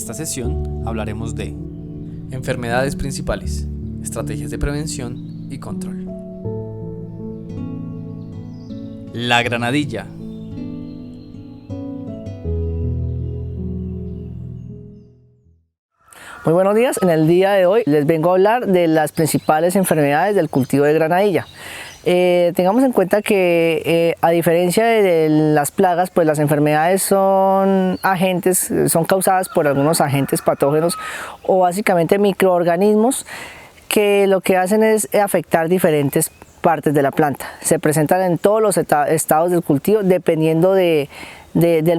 esta sesión hablaremos de enfermedades principales, estrategias de prevención y control. La granadilla. Muy buenos días, en el día de hoy les vengo a hablar de las principales enfermedades del cultivo de granadilla. Tengamos en cuenta que a diferencia de las plagas, pues las enfermedades son causadas por algunos agentes patógenos o básicamente microorganismos que lo que hacen es afectar diferentes partes de la planta. Se presentan en todos los estados del cultivo dependiendo del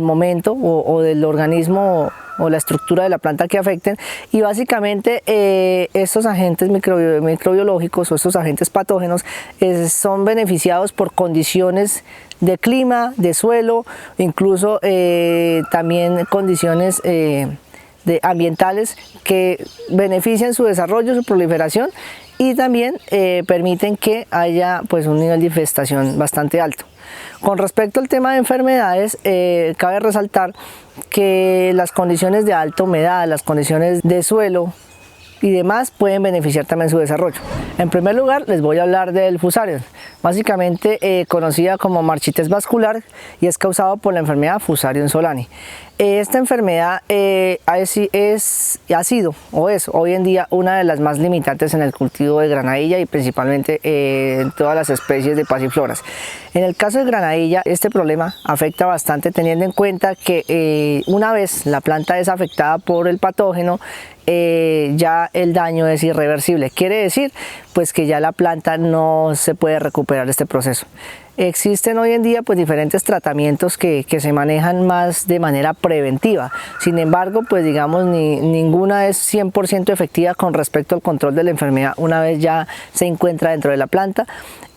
momento o del organismo o la estructura de la planta que afecten, y básicamente estos agentes microbiológicos o estos agentes patógenos son beneficiados por condiciones de clima, de suelo, incluso también condiciones ambientales que benefician su desarrollo, su proliferación, y también permiten que haya pues un nivel de infestación bastante alto. Con respecto al tema de enfermedades, cabe resaltar que las condiciones de alta humedad, las condiciones de suelo y demás pueden beneficiar también su desarrollo. En primer lugar, les voy a hablar del Fusarium, básicamente conocida como marchites vascular, y es causado por la enfermedad Fusarium solani. Esta enfermedad ha sido o es hoy en día una de las más limitantes en el cultivo de granadilla y principalmente en todas las especies de pasifloras. En el caso de granadilla, este problema afecta bastante teniendo en cuenta que una vez la planta es afectada por el patógeno, ya el daño es irreversible. Quiere decir pues que ya la planta no se puede recuperar este proceso. Existen hoy en día pues diferentes tratamientos que se manejan más de manera preventiva. Sin embargo, pues digamos ninguna es 100% efectiva con respecto al control de la enfermedad una vez ya se encuentra dentro de la planta,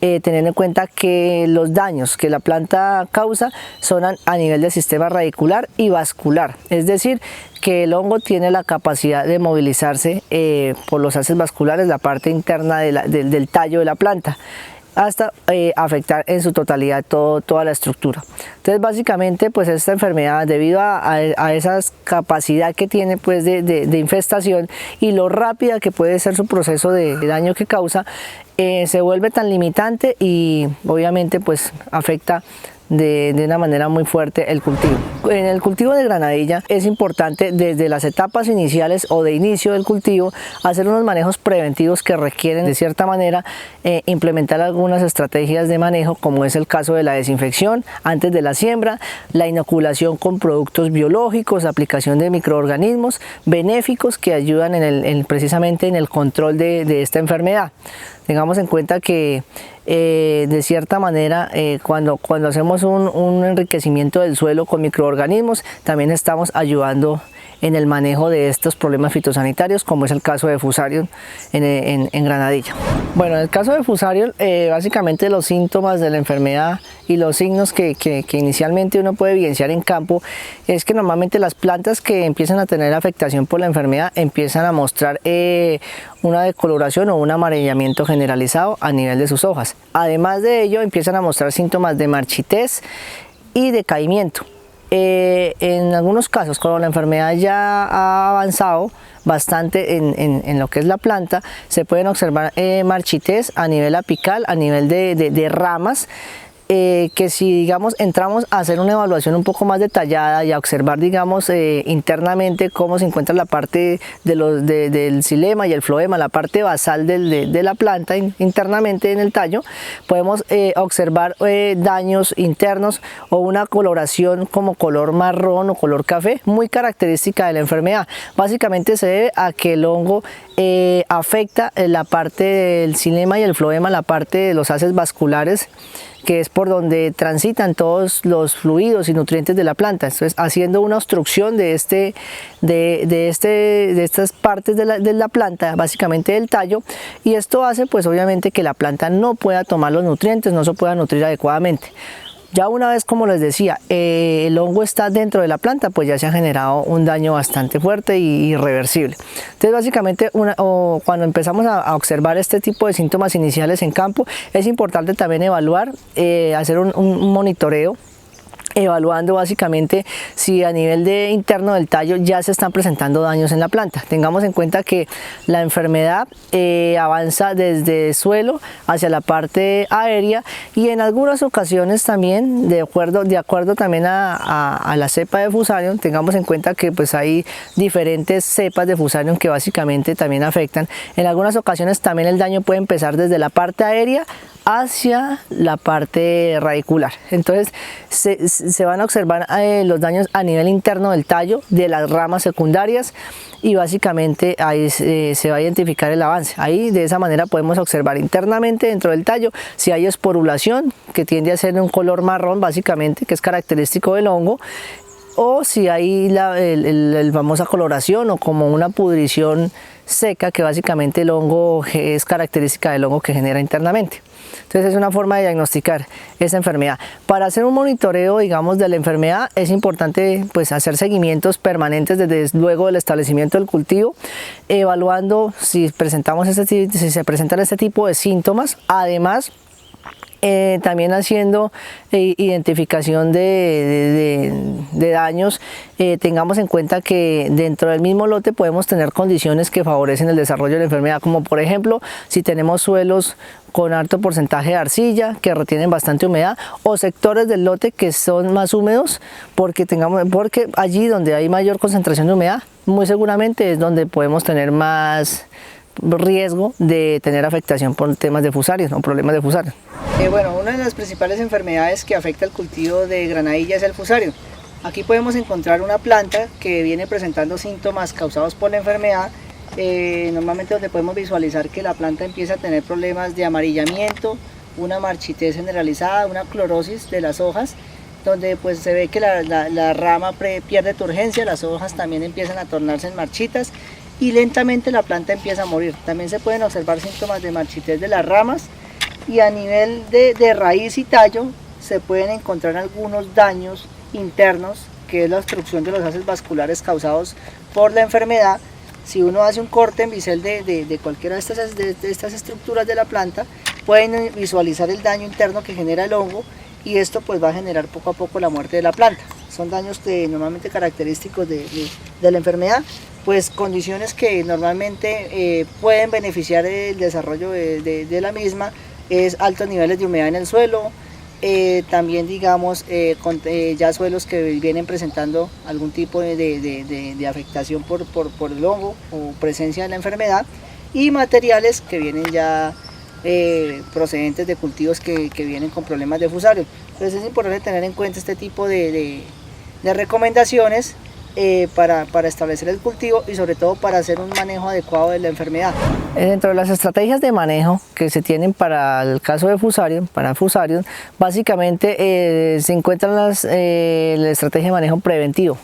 teniendo en cuenta que los daños que la planta causa son a nivel del sistema radicular y vascular, es decir, que el hongo tiene la capacidad de movilizarse por los haces vasculares, la parte interna del tallo de la planta, hasta afectar en su totalidad toda la estructura. Entonces básicamente pues esta enfermedad, debido a esa capacidad que tiene pues de infestación y lo rápida que puede ser su proceso de daño que causa, se vuelve tan limitante y obviamente pues afecta de una manera muy fuerte el cultivo. En el cultivo de granadilla es importante desde las etapas iniciales o de inicio del cultivo hacer unos manejos preventivos que requieren de cierta manera implementar algunas estrategias de manejo, como es el caso de la desinfección antes de la siembra, la inoculación con productos biológicos, aplicación de microorganismos benéficos que ayudan precisamente en el control de esta enfermedad. Tengamos en cuenta que de cierta manera cuando hacemos un enriquecimiento del suelo con microorganismos, también estamos ayudando en el manejo de estos problemas fitosanitarios, como es el caso de Fusarium en granadilla. Bueno, en el caso de Fusarium, básicamente los síntomas de la enfermedad y los signos que inicialmente uno puede evidenciar en campo es que normalmente las plantas que empiezan a tener afectación por la enfermedad empiezan a mostrar una decoloración o un amarillamiento generalizado a nivel de sus hojas. Además de ello, empiezan a mostrar síntomas de marchitez y decaimiento. En algunos casos, cuando la enfermedad ya ha avanzado bastante en lo que es la planta, se pueden observar marchitez a nivel apical, a nivel de ramas, que si digamos entramos a hacer una evaluación un poco más detallada y a observar digamos internamente cómo se encuentra la parte del xilema y el floema, la parte basal de la planta internamente en el tallo, podemos observar daños internos o una coloración como color marrón o color café muy característica de la enfermedad. Básicamente se debe a que el hongo afecta la parte del xilema y el floema, la parte de los haces vasculares, que es por donde transitan todos los fluidos y nutrientes de la planta. Entonces, haciendo una obstrucción de estas partes de la planta, básicamente del tallo, y esto hace pues obviamente que la planta no pueda tomar los nutrientes, no se pueda nutrir adecuadamente. Ya una vez, como les decía, el hongo está dentro de la planta, pues ya se ha generado un daño bastante fuerte y irreversible. Entonces básicamente cuando empezamos a observar este tipo de síntomas iniciales en campo, es importante también evaluar, hacer un monitoreo evaluando básicamente si a nivel interno del tallo ya se están presentando daños en la planta. Tengamos en cuenta que la enfermedad avanza desde el suelo hacia la parte aérea y en algunas ocasiones también, de acuerdo también a la cepa de Fusarium, tengamos en cuenta que pues hay diferentes cepas de Fusarium que básicamente también afectan. En algunas ocasiones también el daño puede empezar desde la parte aérea hacia la parte radicular. Entonces se van a observar los daños a nivel interno del tallo, de las ramas secundarias, y básicamente ahí se va a identificar el avance. Ahí de esa manera podemos observar internamente dentro del tallo si hay esporulación, que tiende a ser de un color marrón básicamente, que es característico del hongo, o si hay la famosa coloración o como una pudrición seca, que básicamente el hongo es característica del hongo que genera internamente. Entonces es una forma de diagnosticar esa enfermedad. Para hacer un monitoreo, digamos, de la enfermedad es importante pues hacer seguimientos permanentes desde luego del establecimiento del cultivo, evaluando si se presentan este tipo de síntomas. Además, también haciendo identificación de daños. Tengamos en cuenta que dentro del mismo lote podemos tener condiciones que favorecen el desarrollo de la enfermedad, como por ejemplo si tenemos suelos con alto porcentaje de arcilla que retienen bastante humedad, o sectores del lote que son más húmedos, porque allí donde hay mayor concentración de humedad muy seguramente es donde podemos tener más riesgo de tener afectación por temas de Fusarium o problemas de Fusarium. Bueno, una de las principales enfermedades que afecta el cultivo de granadilla es el Fusarium. Aquí podemos encontrar una planta que viene presentando síntomas causados por la enfermedad, normalmente donde podemos visualizar que la planta empieza a tener problemas de amarillamiento, una marchitez generalizada, una clorosis de las hojas, donde pues se ve que la rama pierde turgencia, las hojas también empiezan a tornarse en marchitas y lentamente la planta empieza a morir. También se pueden observar síntomas de marchitez de las ramas, y a nivel de raíz y tallo se pueden encontrar algunos daños internos, que es la obstrucción de los haces vasculares causados por la enfermedad. Si uno hace un corte en bisel de cualquiera de estas estructuras de la planta, pueden visualizar el daño interno que genera el hongo, y esto pues va a generar poco a poco la muerte de la planta. Son daños normalmente característicos de la enfermedad, pues condiciones que normalmente pueden beneficiar el desarrollo de la misma, es altos niveles de humedad en el suelo, también digamos ya suelos que vienen presentando algún tipo de afectación por el hongo o presencia de la enfermedad, y materiales que vienen ya procedentes de cultivos que vienen con problemas de Fusarium. Entonces es importante tener en cuenta este tipo de recomendaciones para establecer el cultivo y sobre todo para hacer un manejo adecuado de la enfermedad. Dentro de las estrategias de manejo que se tienen para el caso de Fusarium, básicamente se encuentran la estrategia de manejo preventivo.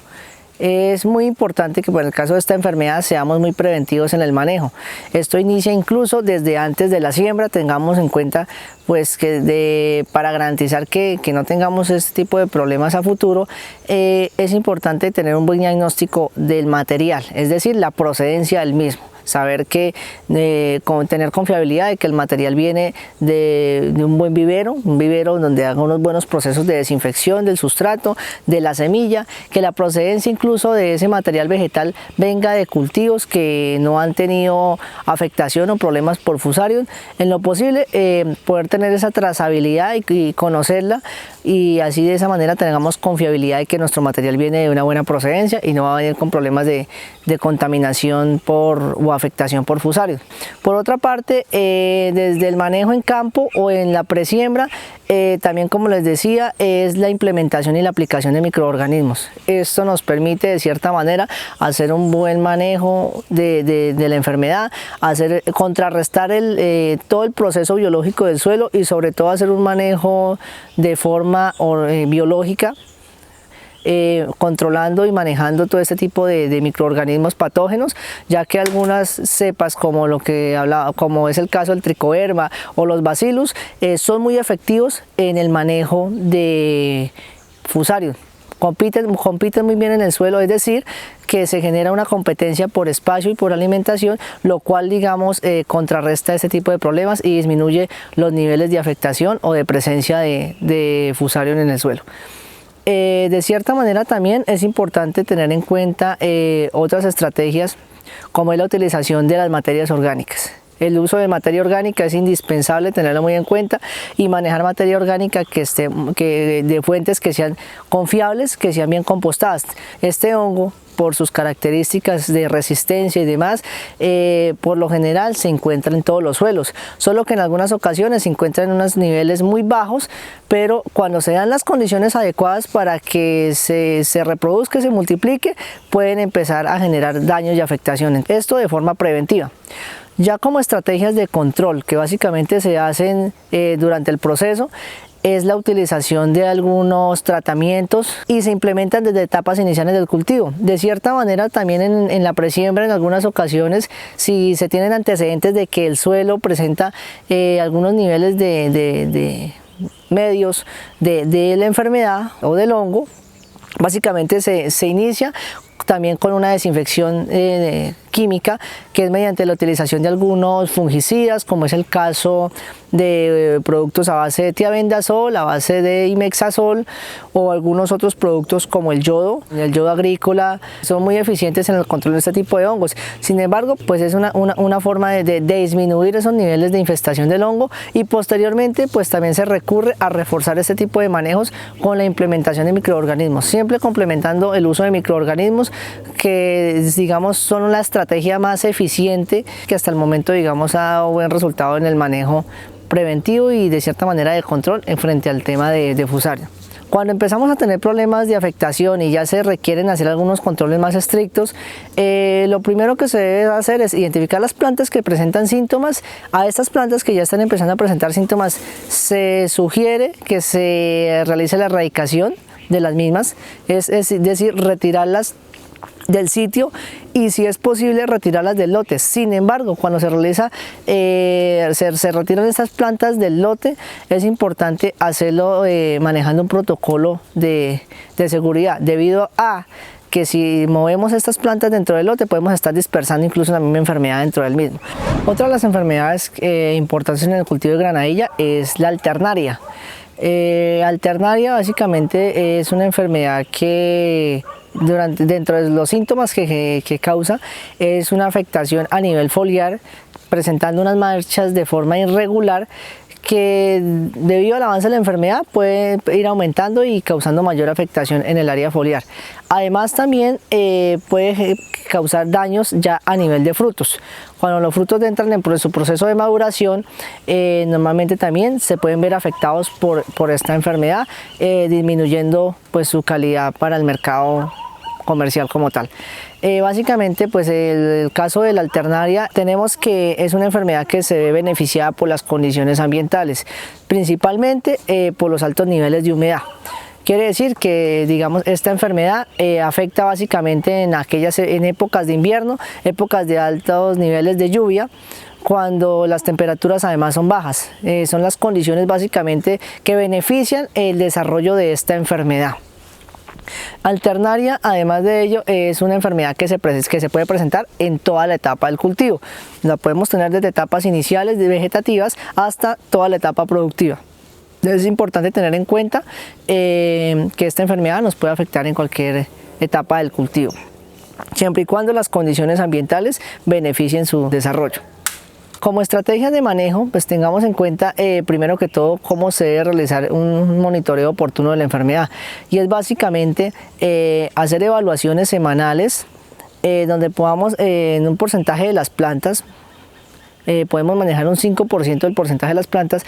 Es muy importante que en el caso de esta enfermedad seamos muy preventivos en el manejo. Esto inicia incluso desde antes de la siembra. Tengamos en cuenta pues que para garantizar que no tengamos este tipo de problemas a futuro, es importante tener un buen diagnóstico del material, es decir, la procedencia del mismo. Saber que tener confiabilidad de que el material viene de un buen vivero, un vivero donde haga unos buenos procesos de desinfección del sustrato, de la semilla, que la procedencia incluso de ese material vegetal venga de cultivos que no han tenido afectación o problemas por Fusarium. En lo posible poder tener esa trazabilidad y conocerla, y así de esa manera tengamos confiabilidad de que nuestro material viene de una buena procedencia y no va a venir con problemas de contaminación o afectación por Fusarium. Por otra parte, desde el manejo en campo o en la presiembra, también, como les decía, es la implementación y la aplicación de microorganismos. Esto nos permite de cierta manera hacer un buen manejo de la enfermedad, contrarrestar todo el proceso biológico del suelo y sobre todo hacer un manejo de forma biológica, controlando y manejando todo este tipo de microorganismos patógenos, ya que algunas cepas, como como es el caso del tricoderma o los bacillus, son muy efectivos en el manejo de Fusarium. Compiten muy bien en el suelo, es decir, que se genera una competencia por espacio y por alimentación, lo cual, digamos, contrarresta este tipo de problemas y disminuye los niveles de afectación o de presencia de Fusarium en el suelo. De cierta manera también es importante tener en cuenta otras estrategias como es la utilización de las materias orgánicas. El uso de materia orgánica es indispensable tenerlo muy en cuenta y manejar materia orgánica de fuentes que sean confiables, que sean bien compostadas. Este hongo, por sus características de resistencia y demás, por lo general se encuentra en todos los suelos, solo que en algunas ocasiones se encuentra en unos niveles muy bajos, pero cuando se dan las condiciones adecuadas para que se reproduzca y se multiplique, pueden empezar a generar daños y afectaciones. Esto de forma preventiva. Ya como estrategias de control que básicamente se hacen durante el proceso, es la utilización de algunos tratamientos y se implementan desde etapas iniciales del cultivo. De cierta manera también en la presiembra en algunas ocasiones, si se tienen antecedentes de que el suelo presenta algunos niveles de medios de la enfermedad o del hongo, básicamente se inicia también con una desinfección química, que es mediante la utilización de algunos fungicidas, como es el caso de productos a base de tiabendazol, a base de imexazol, o algunos otros productos como el yodo agrícola. Son muy eficientes en el control de este tipo de hongos. Sin embargo, pues es una forma de disminuir esos niveles de infestación del hongo, y posteriormente pues también se recurre a reforzar este tipo de manejos con la implementación de microorganismos, siempre complementando el uso de microorganismos, que digamos son la estrategia más eficiente que hasta el momento digamos ha dado buen resultado en el manejo preventivo y de cierta manera de control en frente al tema de Fusarium. Cuando empezamos a tener problemas de afectación y ya se requieren hacer algunos controles más estrictos, lo primero que se debe hacer es identificar las plantas que presentan síntomas. A estas plantas que ya están empezando a presentar síntomas se sugiere que se realice la erradicación de las mismas, es decir, retirarlas del sitio y si es posible retirarlas del lote. Sin embargo, cuando se realiza, se retiran estas plantas del lote, es importante hacerlo manejando un protocolo de seguridad, debido a que si movemos estas plantas dentro del lote podemos estar dispersando incluso la misma enfermedad dentro del mismo. Otra de las enfermedades importantes en el cultivo de granadilla es la alternaria. Alternaria básicamente es una enfermedad que dentro de los síntomas que causa es una afectación a nivel foliar, presentando unas manchas de forma irregular que debido al avance de la enfermedad puede ir aumentando y causando mayor afectación en el área foliar. Además también puede causar daños ya a nivel de frutos. Cuando los frutos entran en su proceso de maduración, normalmente también se pueden ver afectados por esta enfermedad, disminuyendo pues su calidad para el mercado comercial como tal. Básicamente pues el caso de la alternaria tenemos que es una enfermedad que se ve beneficiada por las condiciones ambientales, principalmente por los altos niveles de humedad. Quiere decir que digamos esta enfermedad afecta básicamente en épocas de invierno, épocas de altos niveles de lluvia, cuando las temperaturas además son bajas. Son las condiciones básicamente que benefician el desarrollo de esta enfermedad. Alternaria, además de ello, es una enfermedad que se puede presentar en toda la etapa del cultivo. La podemos tener desde etapas iniciales vegetativas hasta toda la etapa productiva. Es importante tener en cuenta que esta enfermedad nos puede afectar en cualquier etapa del cultivo, siempre y cuando las condiciones ambientales beneficien su desarrollo. Como estrategias de manejo, pues tengamos en cuenta primero que todo cómo se debe realizar un monitoreo oportuno de la enfermedad, y es básicamente hacer evaluaciones semanales donde podamos en un porcentaje de las plantas, podemos manejar un 5% del porcentaje de las plantas,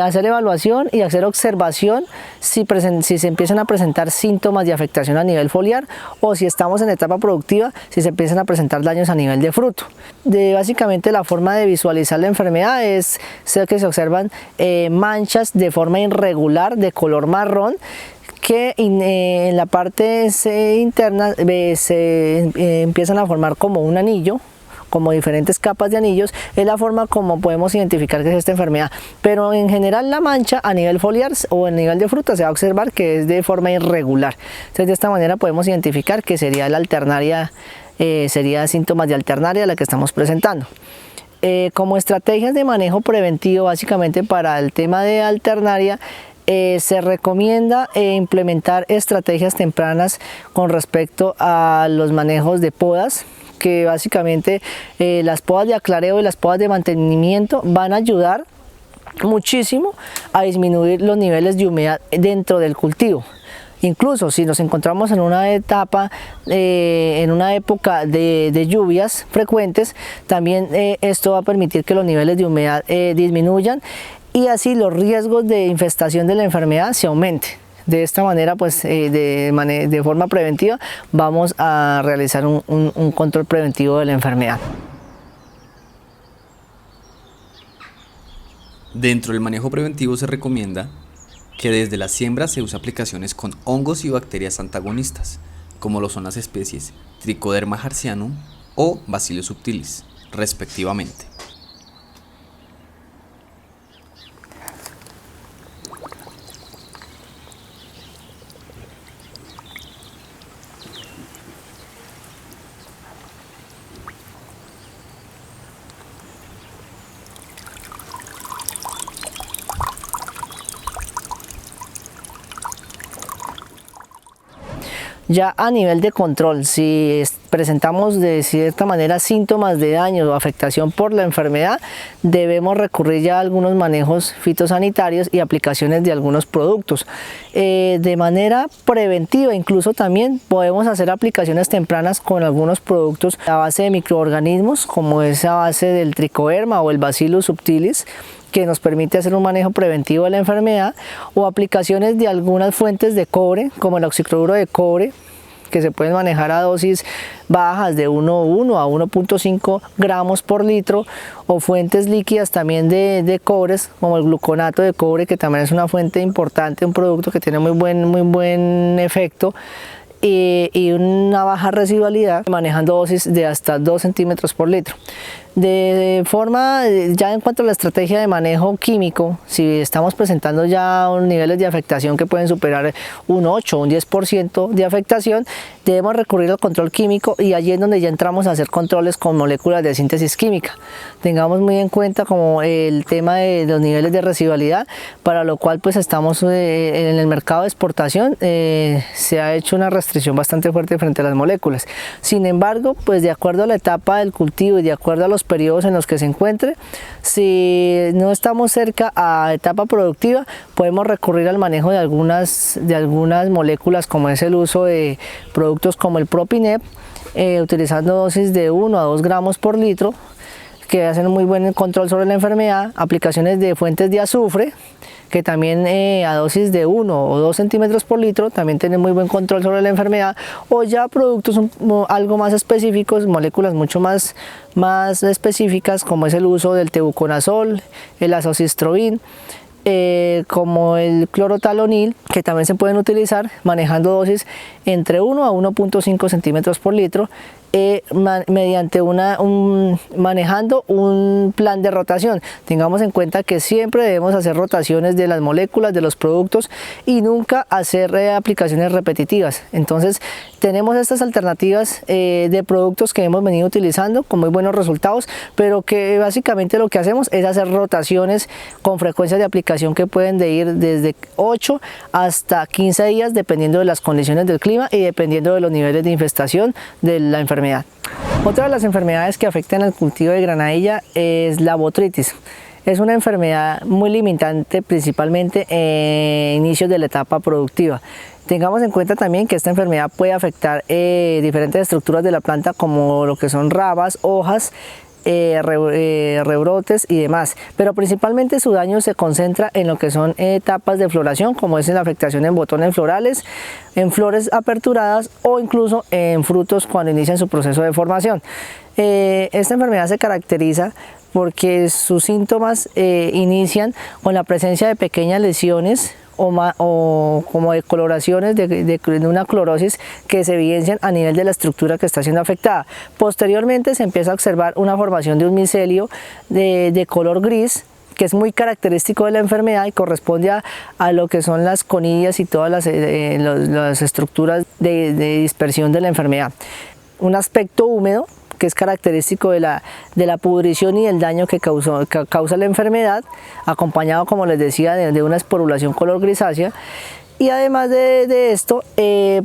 hacer evaluación y hacer observación si se empiezan a presentar síntomas de afectación a nivel foliar, o si estamos en etapa productiva, si se empiezan a presentar daños a nivel de fruto. Básicamente la forma de visualizar la enfermedad es que se observan manchas de forma irregular de color marrón, que en la parte interna se empiezan a formar como un anillo, como diferentes capas de anillos. Es la forma como podemos identificar que es esta enfermedad, pero en general la mancha a nivel foliar o a nivel de fruta se va a observar que es de forma irregular. Entonces de esta manera podemos identificar que sería la alternaria, sería síntomas de alternaria la que estamos presentando. Como estrategias de manejo preventivo básicamente para el tema de alternaria, Se recomienda implementar estrategias tempranas con respecto a los manejos de podas, que básicamente las podas de aclareo y las podas de mantenimiento van a ayudar muchísimo a disminuir los niveles de humedad dentro del cultivo. Incluso si nos encontramos en una etapa, en una época de lluvias frecuentes, también esto va a permitir que los niveles de humedad disminuyan y así los riesgos de infestación de la enfermedad se aumenten. De esta manera, pues de forma preventiva, vamos a realizar un control preventivo de la enfermedad. Dentro del manejo preventivo se recomienda que desde la siembra se use aplicaciones con hongos y bacterias antagonistas, como lo son las especies Trichoderma harzianum o Bacillus subtilis, respectivamente. Ya a nivel de control, si presentamos de cierta manera síntomas de daño o afectación por la enfermedad, debemos recurrir ya a algunos manejos fitosanitarios y aplicaciones de algunos productos. De manera preventiva, incluso también podemos hacer aplicaciones tempranas con algunos productos a base de microorganismos, como es a base del tricoderma o el Bacillus subtilis, que nos permite hacer un manejo preventivo de la enfermedad, o aplicaciones de algunas fuentes de cobre, como el oxicloruro de cobre, que se pueden manejar a dosis bajas de 1,1 a 1,5 gramos por litro, o fuentes líquidas también de cobres, como el gluconato de cobre, que también es una fuente importante, un producto que tiene muy buen efecto, y una baja residualidad, manejando dosis de hasta 2 centímetros por litro. De forma, ya en cuanto a la estrategia de manejo químico, si estamos presentando ya niveles de afectación que pueden superar un 8 o un 10% de afectación, debemos recurrir al control químico, y allí es donde ya entramos a hacer controles con moléculas de síntesis química. Tengamos muy en cuenta como el tema de los niveles de residualidad, para lo cual pues estamos en el mercado de exportación, se ha hecho una restricción bastante fuerte frente a las moléculas. Sin embargo, pues de acuerdo a la etapa del cultivo y de acuerdo a los periodos en los que se encuentre, si no estamos cerca a etapa productiva, podemos recurrir al manejo de algunas moléculas, como es el uso de productos como el Propinep, utilizando dosis de 1 a 2 gramos por litro, que hacen un muy buen control sobre la enfermedad. Aplicaciones de fuentes de azufre, que también a dosis de 1 o 2 centímetros por litro también tienen muy buen control sobre la enfermedad, o ya productos algo más específicos, moléculas mucho más específicas, como es el uso del tebuconazol, el azoxystrobin, como el clorotalonil, que también se pueden utilizar manejando dosis entre 1 a 1,5 centímetros por litro, mediante manejando un plan de rotación. Tengamos en cuenta que siempre debemos hacer rotaciones de las moléculas, de los productos, y nunca hacer aplicaciones repetitivas. Entonces tenemos estas alternativas de productos que hemos venido utilizando con muy buenos resultados, pero que básicamente lo que hacemos es hacer rotaciones con frecuencias de aplicación que pueden ir desde 8 hasta 15 días, dependiendo de las condiciones del clima y dependiendo de los niveles de infestación de la enfermedad. Otra de las enfermedades que afectan al cultivo de granadilla es la botrytis. Es una enfermedad muy limitante, principalmente en inicios de la etapa productiva. Tengamos en cuenta también que esta enfermedad puede afectar diferentes estructuras de la planta, como lo que son ramas, hojas, rebrotes y demás, pero principalmente su daño se concentra en lo que son etapas de floración, como es en la afectación en botones florales, en flores aperturadas, o incluso en frutos cuando inician su proceso de formación. Esta enfermedad se caracteriza porque sus síntomas inician con la presencia de pequeñas lesiones o como de coloraciones de una clorosis que se evidencian a nivel de la estructura que está siendo afectada. Posteriormente se empieza a observar una formación de un micelio de color gris, que es muy característico de la enfermedad y corresponde a lo que son las conillas y todas las estructuras de dispersión de la enfermedad. Un aspecto húmedo que es característico de la pudrición y el daño que causa la enfermedad, acompañado, como les decía, de una esporulación color grisácea. Y además de esto,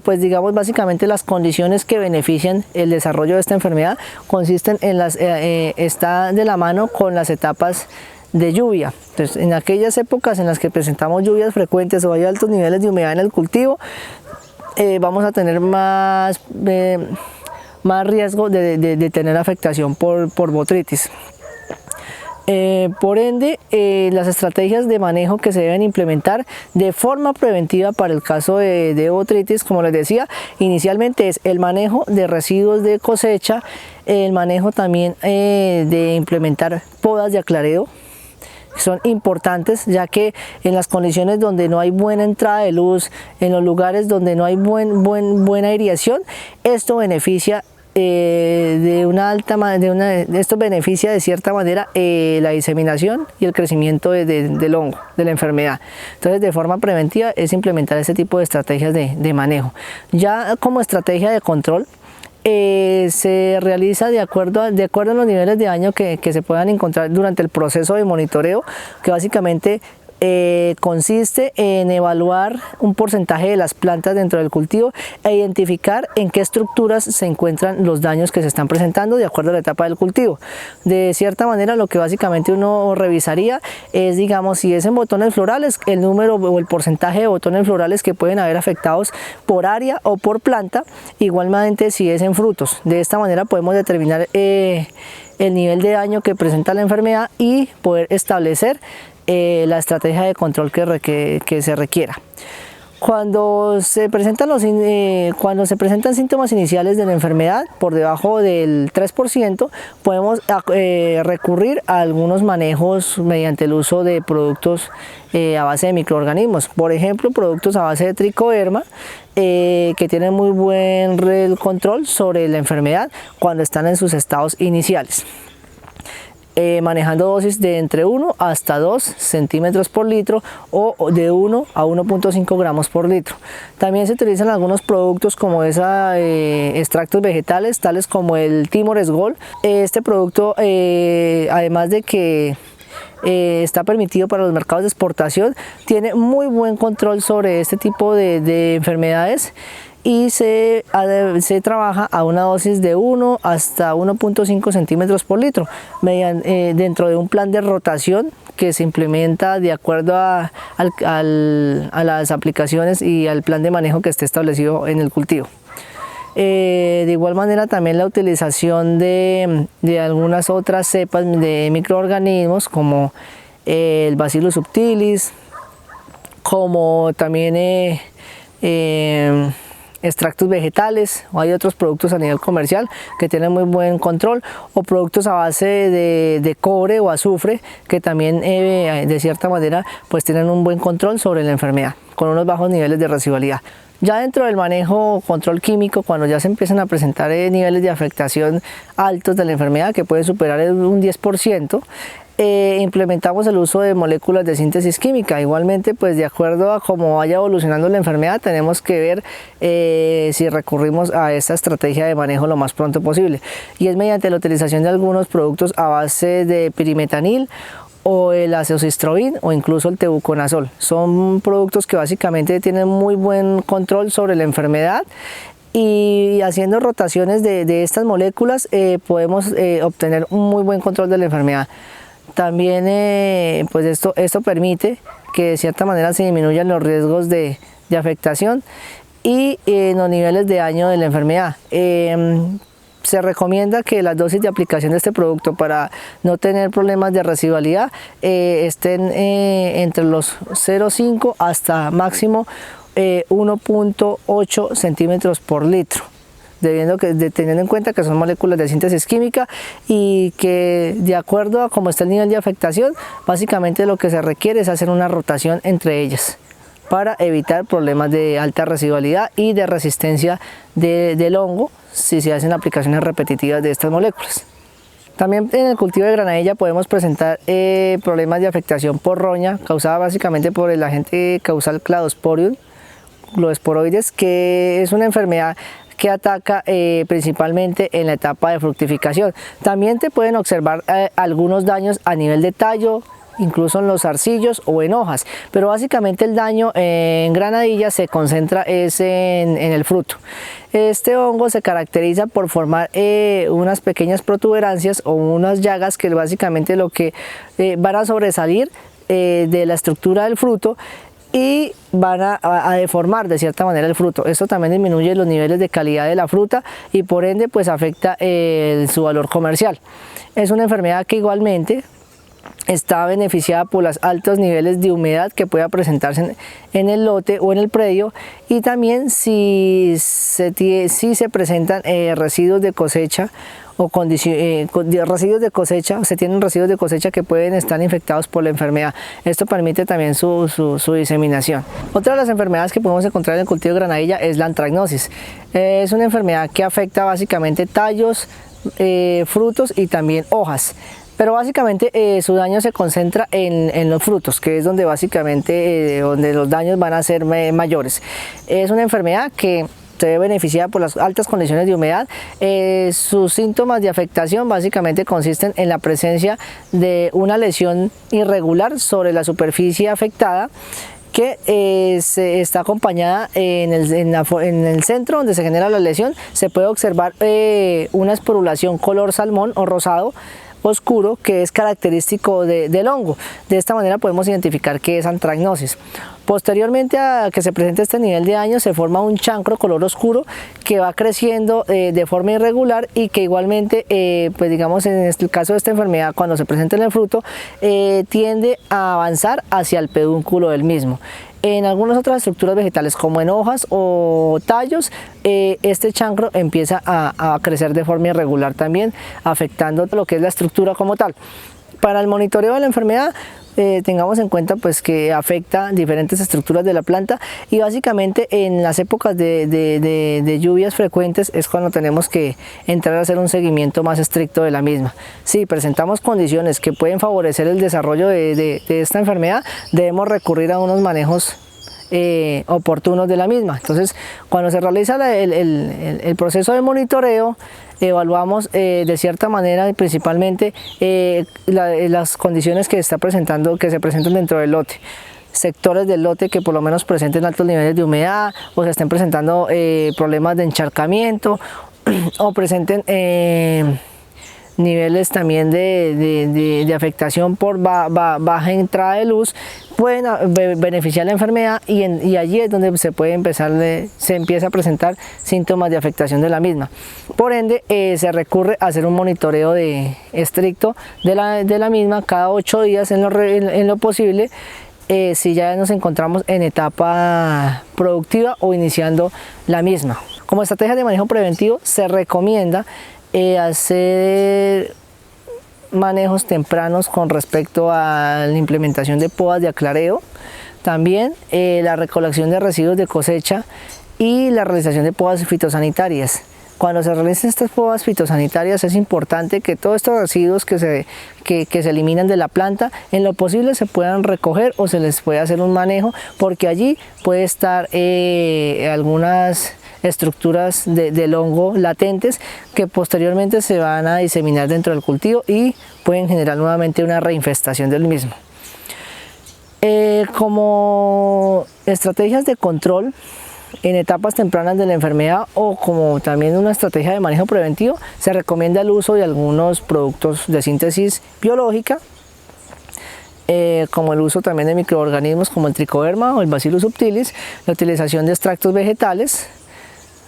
pues digamos básicamente las condiciones que benefician el desarrollo de esta enfermedad consisten en está de la mano con las etapas de lluvia. Entonces, en aquellas épocas en las que presentamos lluvias frecuentes o hay altos niveles de humedad en el cultivo, vamos a tener más riesgo de tener afectación por botrytis. Por ende, las estrategias de manejo que se deben implementar de forma preventiva para el caso de botrytis, como les decía, inicialmente es el manejo de residuos de cosecha, el manejo también de implementar podas de aclareo. Son importantes, ya que en las condiciones donde no hay buena entrada de luz, en los lugares donde no hay buena aireación, esto beneficia esto beneficia de cierta manera la diseminación y el crecimiento del hongo, de la enfermedad. Entonces, de forma preventiva es implementar este tipo de estrategias de manejo. Ya como estrategia de control, se realiza de acuerdo a los niveles de daño que se puedan encontrar durante el proceso de monitoreo, que básicamente consiste en evaluar un porcentaje de las plantas dentro del cultivo e identificar en qué estructuras se encuentran los daños que se están presentando de acuerdo a la etapa del cultivo. De cierta manera, lo que básicamente uno revisaría es, digamos, si es en botones florales, el número o el porcentaje de botones florales que pueden haber afectados por área o por planta, igualmente si es en frutos. De esta manera podemos determinar el nivel de daño que presenta la enfermedad y poder establecer la estrategia de control que se requiera. Cuando se presentan síntomas iniciales de la enfermedad por debajo del 3%, podemos recurrir a algunos manejos mediante el uso de productos a base de microorganismos. Por ejemplo, productos a base de tricoderma que tienen muy buen control sobre la enfermedad cuando están en sus estados iniciales. Manejando dosis de entre 1 hasta 2 centímetros por litro o de 1 a 1.5 gramos por litro. También se utilizan algunos productos como extractos vegetales, tales como el Timor Gold. Este producto, además de que está permitido para los mercados de exportación, tiene muy buen control sobre este tipo de enfermedades y se trabaja a una dosis de 1 hasta 1.5 centímetros por litro dentro de un plan de rotación que se implementa de acuerdo a las aplicaciones y al plan de manejo que esté establecido en el cultivo. De igual manera, también la utilización de algunas otras cepas de microorganismos como el Bacillus subtilis, como también extractos vegetales, o hay otros productos a nivel comercial que tienen muy buen control, o productos a base de cobre o azufre que también de cierta manera pues tienen un buen control sobre la enfermedad con unos bajos niveles de residualidad. Ya dentro del manejo control químico, cuando ya se empiezan a presentar niveles de afectación altos de la enfermedad que pueden superar un 10%, implementamos el uso de moléculas de síntesis química. Igualmente, pues de acuerdo a cómo vaya evolucionando la enfermedad, tenemos que ver si recurrimos a esta estrategia de manejo lo más pronto posible. Y es mediante la utilización de algunos productos a base de pirimetanil o el azoxystrobin o incluso el tebuconazol. Son productos que básicamente tienen muy buen control sobre la enfermedad, y haciendo rotaciones de estas moléculas podemos obtener un muy buen control de la enfermedad. También pues esto permite que de cierta manera se disminuyan los riesgos de afectación y los niveles de daño de la enfermedad. Se recomienda que las dosis de aplicación de este producto para no tener problemas de residualidad estén entre los 0,5 hasta máximo 1.8 centímetros por litro. Teniendo en cuenta que son moléculas de síntesis química y que de acuerdo a cómo está el nivel de afectación, básicamente lo que se requiere es hacer una rotación entre ellas para evitar problemas de alta residualidad y de resistencia del hongo si se hacen aplicaciones repetitivas de estas moléculas. También en el cultivo de granadilla podemos presentar problemas de afectación por roña causada básicamente por el agente causal Cladosporium, gloesporoides, que es una enfermedad que ataca principalmente en la etapa de fructificación. También te pueden observar algunos daños a nivel de tallo, incluso en los zarcillos o en hojas, pero básicamente el daño en granadilla se concentra en el fruto. Este hongo se caracteriza por formar unas pequeñas protuberancias o unas llagas que básicamente lo que van a sobresalir de la estructura del fruto y van a deformar de cierta manera el fruto. Esto también disminuye los niveles de calidad de la fruta y por ende pues afecta su valor comercial. Es una enfermedad que igualmente está beneficiada por los altos niveles de humedad que pueda presentarse en el lote o en el predio, y también si se presentan residuos de cosecha o residuos de cosecha, se tienen residuos de cosecha que pueden estar infectados por la enfermedad. Esto permite también su diseminación. Otra de las enfermedades que podemos encontrar en el cultivo de granadilla es la antracnosis. Es una enfermedad que afecta básicamente tallos, frutos y también hojas. Pero básicamente su daño se concentra en los frutos, que es donde básicamente donde los daños van a ser mayores. Es una enfermedad que se ve beneficiada por las altas condiciones de humedad. Sus síntomas de afectación básicamente consisten en la presencia de una lesión irregular sobre la superficie afectada, que está acompañada en el centro donde se genera la lesión. Se puede observar una esporulación color salmón o rosado oscuro que es característico del hongo. De esta manera podemos identificar que es antracnosis. Posteriormente a que se presente este nivel de daño, se forma un chancro color oscuro que va creciendo de forma irregular y que igualmente, pues digamos en el caso de esta enfermedad, cuando se presenta en el fruto, tiende a avanzar hacia el pedúnculo del mismo. En algunas otras estructuras vegetales, como en hojas o tallos, este chancro empieza a crecer de forma irregular también, afectando lo que es la estructura como tal. Para el monitoreo de la enfermedad, tengamos en cuenta pues que afecta diferentes estructuras de la planta, y básicamente en las épocas de lluvias frecuentes es cuando tenemos que entrar a hacer un seguimiento más estricto de la misma. Si presentamos condiciones que pueden favorecer el desarrollo de esta enfermedad, debemos recurrir a unos manejos oportunos de la misma. Entonces, cuando se realiza el proceso de monitoreo, evaluamos de cierta manera principalmente las condiciones que se presentan dentro del lote. Sectores del lote que por lo menos presenten altos niveles de humedad, o se estén presentando problemas de encharcamiento, o presenten niveles también de afectación por baja entrada de luz, pueden beneficiar la enfermedad, y allí es donde se empieza a presentar síntomas de afectación de la misma. Por ende, se recurre a hacer un monitoreo estricto de la misma cada 8 días en lo posible, si ya nos encontramos en etapa productiva o iniciando la misma. Como estrategia de manejo preventivo, se recomienda hacer manejos tempranos con respecto a la implementación de podas de aclareo, también la recolección de residuos de cosecha y la realización de podas fitosanitarias. Cuando se realicen estas podas fitosanitarias, es importante que todos estos residuos que se eliminan de la planta, en lo posible se puedan recoger o se les puede hacer un manejo, porque allí puede estar algunas estructuras del hongo latentes que posteriormente se van a diseminar dentro del cultivo y pueden generar nuevamente una reinfestación del mismo. Como estrategias de control en etapas tempranas de la enfermedad, o como también una estrategia de manejo preventivo, se recomienda el uso de algunos productos de síntesis biológica, como el uso también de microorganismos como el tricoderma o el Bacillus subtilis, la utilización de extractos vegetales,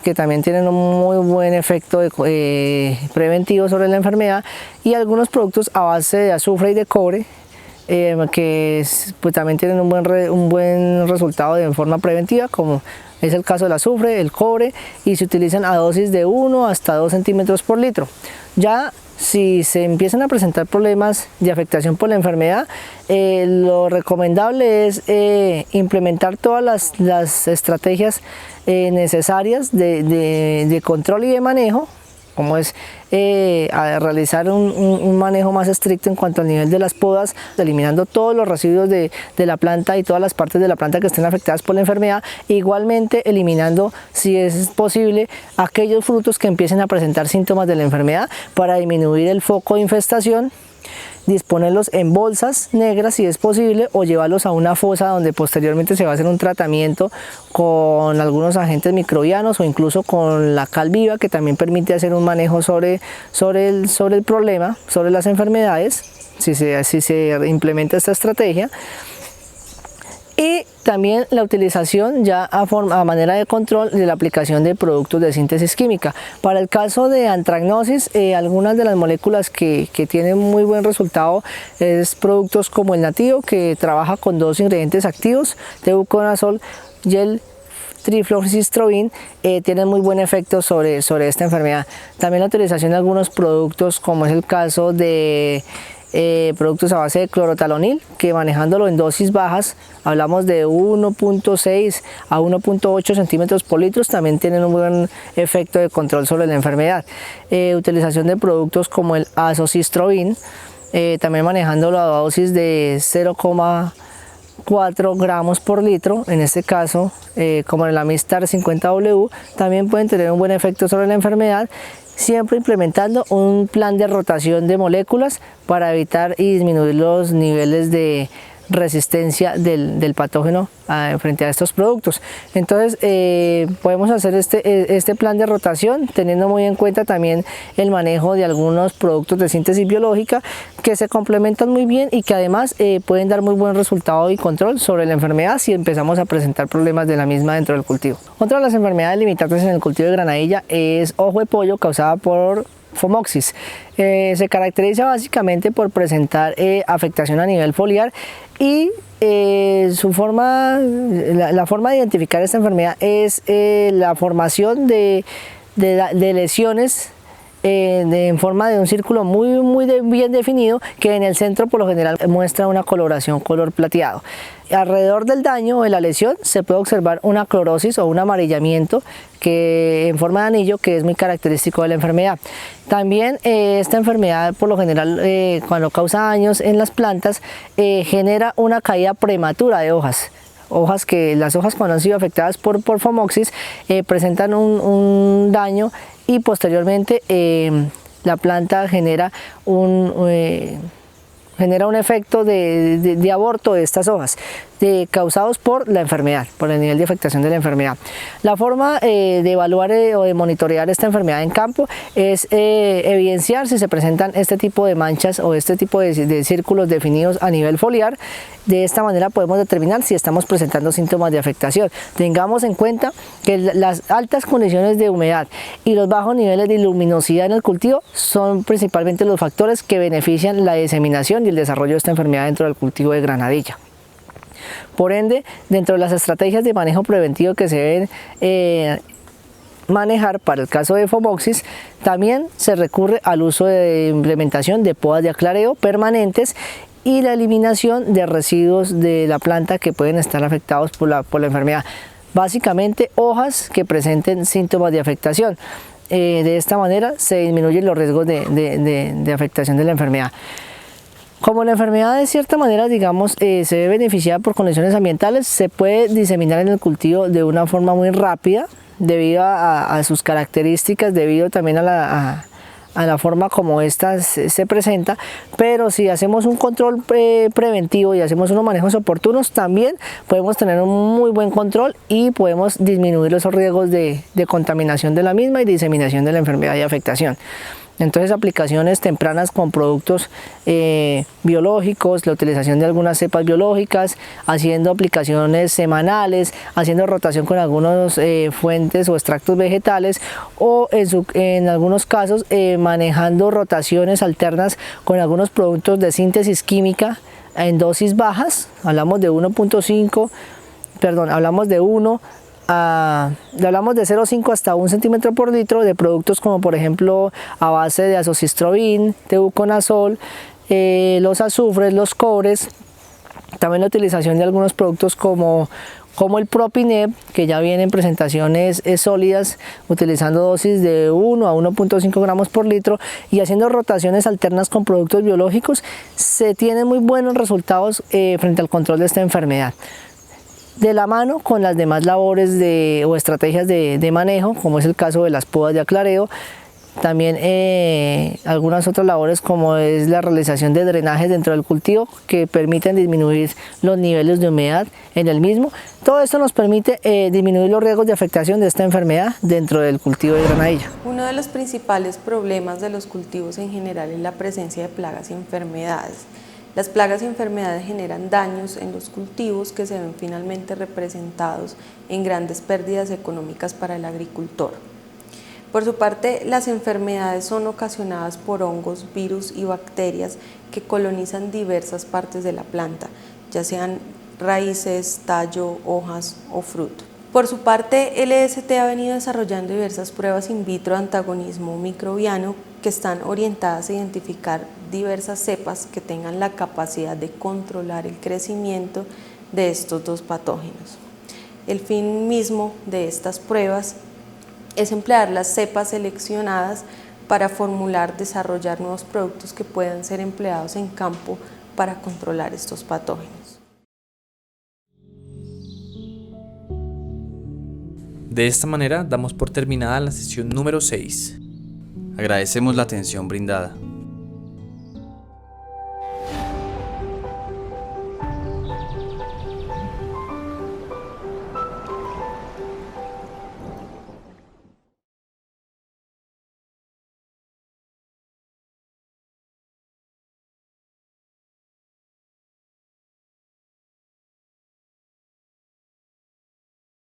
que también tienen un muy buen efecto preventivo sobre la enfermedad, y algunos productos a base de azufre y de cobre, que pues también tienen un buen resultado de forma preventiva, como es el caso del azufre, el cobre, y se utilizan a dosis de 1 hasta 2 centímetros por litro. Ya si se empiezan a presentar problemas de afectación por la enfermedad, lo recomendable es implementar todas las estrategias necesarias de control y de manejo, como es a realizar un manejo más estricto en cuanto al nivel de las podas, eliminando todos los residuos de la planta y todas las partes de la planta que estén afectadas por la enfermedad, igualmente eliminando, si es posible, aquellos frutos que empiecen a presentar síntomas de la enfermedad para disminuir el foco de infestación, disponerlos en bolsas negras si es posible o llevarlos a una fosa donde posteriormente se va a hacer un tratamiento con algunos agentes microbianos o incluso con la cal viva, que también permite hacer un manejo sobre el problema, sobre las enfermedades, si se implementa esta estrategia. Y también la utilización ya a manera de control de la aplicación de productos de síntesis química. Para el caso de antracnosis, algunas de las moléculas que tienen muy buen resultado es productos como el nativo, que trabaja con dos ingredientes activos, teuconazol y el trifluoxistroín, tienen muy buen efecto sobre esta enfermedad. También la utilización de algunos productos, como es el caso de productos a base de clorotalonil, que manejándolo en dosis bajas, hablamos de 1.6 a 1.8 centímetros por litro, también tienen un buen efecto de control sobre la enfermedad. Utilización de productos como el azoxistroín, también manejándolo a dosis de 0,4 gramos por litro, en este caso como el Amistar 50W, también pueden tener un buen efecto sobre la enfermedad, siempre implementando un plan de rotación de moléculas para evitar y disminuir los niveles de resistencia del patógeno frente a estos productos. Entonces podemos hacer este plan de rotación teniendo muy en cuenta también el manejo de algunos productos de síntesis biológica que se complementan muy bien y que además pueden dar muy buen resultado y control sobre la enfermedad si empezamos a presentar problemas de la misma dentro del cultivo. Otra de las enfermedades limitantes en el cultivo de granadilla es ojo de pollo causada por Phomopsis. Se caracteriza básicamente por presentar afectación a nivel foliar y la forma de identificar esta enfermedad es la formación de lesiones en forma de un círculo muy bien definido, que en el centro por lo general muestra una coloración color plateado. Alrededor del daño o de la lesión se puede observar una clorosis o un amarillamiento en forma de anillo, que es muy característico de la enfermedad. También esta enfermedad por lo general cuando causa daños en las plantas genera una caída prematura de hojas. Las hojas cuando han sido afectadas por Phomopsis presentan un daño y posteriormente la planta genera un efecto de aborto de estas hojas, causados por la enfermedad, por el nivel de afectación de la enfermedad. La forma de evaluar o de monitorear esta enfermedad en campo es evidenciar si se presentan este tipo de manchas o este tipo de círculos definidos a nivel foliar. De esta manera podemos determinar si estamos presentando síntomas de afectación. Tengamos en cuenta que las altas condiciones de humedad y los bajos niveles de luminosidad en el cultivo son principalmente los factores que benefician la diseminación y el desarrollo de esta enfermedad dentro del cultivo de granadilla. Por ende, dentro de las estrategias de manejo preventivo que se deben manejar para el caso de Phomopsis, también se recurre al uso de implementación de podas de aclareo permanentes y la eliminación de residuos de la planta que pueden estar afectados por la enfermedad. Básicamente hojas que presenten síntomas de afectación. De esta manera se disminuyen los riesgos de afectación de la enfermedad. Como la enfermedad de cierta manera, digamos, se ve beneficiada por condiciones ambientales, se puede diseminar en el cultivo de una forma muy rápida debido a sus características, debido también a la forma como esta se presenta, pero si hacemos un control preventivo y hacemos unos manejos oportunos, también podemos tener un muy buen control y podemos disminuir esos riesgos de contaminación de la misma y diseminación de la enfermedad y afectación. Entonces, aplicaciones tempranas con productos biológicos, la utilización de algunas cepas biológicas, haciendo aplicaciones semanales, haciendo rotación con algunos fuentes o extractos vegetales o en algunos casos manejando rotaciones alternas con algunos productos de síntesis química en dosis bajas. Hablamos de 0,5 hasta 1 centímetro por litro de productos como por ejemplo a base de azoxistroín, teuconazol, los azufres, los cobres. También la utilización de algunos productos como como el Propineb, que ya viene en presentaciones sólidas, utilizando dosis de 1 a 1.5 gramos por litro y haciendo rotaciones alternas con productos biológicos, se tienen muy buenos resultados frente al control de esta enfermedad. De la mano con las demás labores o estrategias de manejo, como es el caso de las podas de aclareo, también algunas otras labores como es la realización de drenajes dentro del cultivo que permiten disminuir los niveles de humedad en el mismo. Todo esto nos permite disminuir los riesgos de afectación de esta enfermedad dentro del cultivo de granadilla. Uno de los principales problemas de los cultivos en general es la presencia de plagas y enfermedades. Las plagas y enfermedades generan daños en los cultivos que se ven finalmente representados en grandes pérdidas económicas para el agricultor. Por su parte, las enfermedades son ocasionadas por hongos, virus y bacterias que colonizan diversas partes de la planta, ya sean raíces, tallo, hojas o fruto. Por su parte, LST ha venido desarrollando diversas pruebas in vitro de antagonismo microbiano que están orientadas a identificar diversas cepas que tengan la capacidad de controlar el crecimiento de estos dos patógenos. El fin mismo de estas pruebas es emplear las cepas seleccionadas para desarrollar nuevos productos que puedan ser empleados en campo para controlar estos patógenos. De esta manera damos por terminada la sesión número 6. Agradecemos la atención brindada.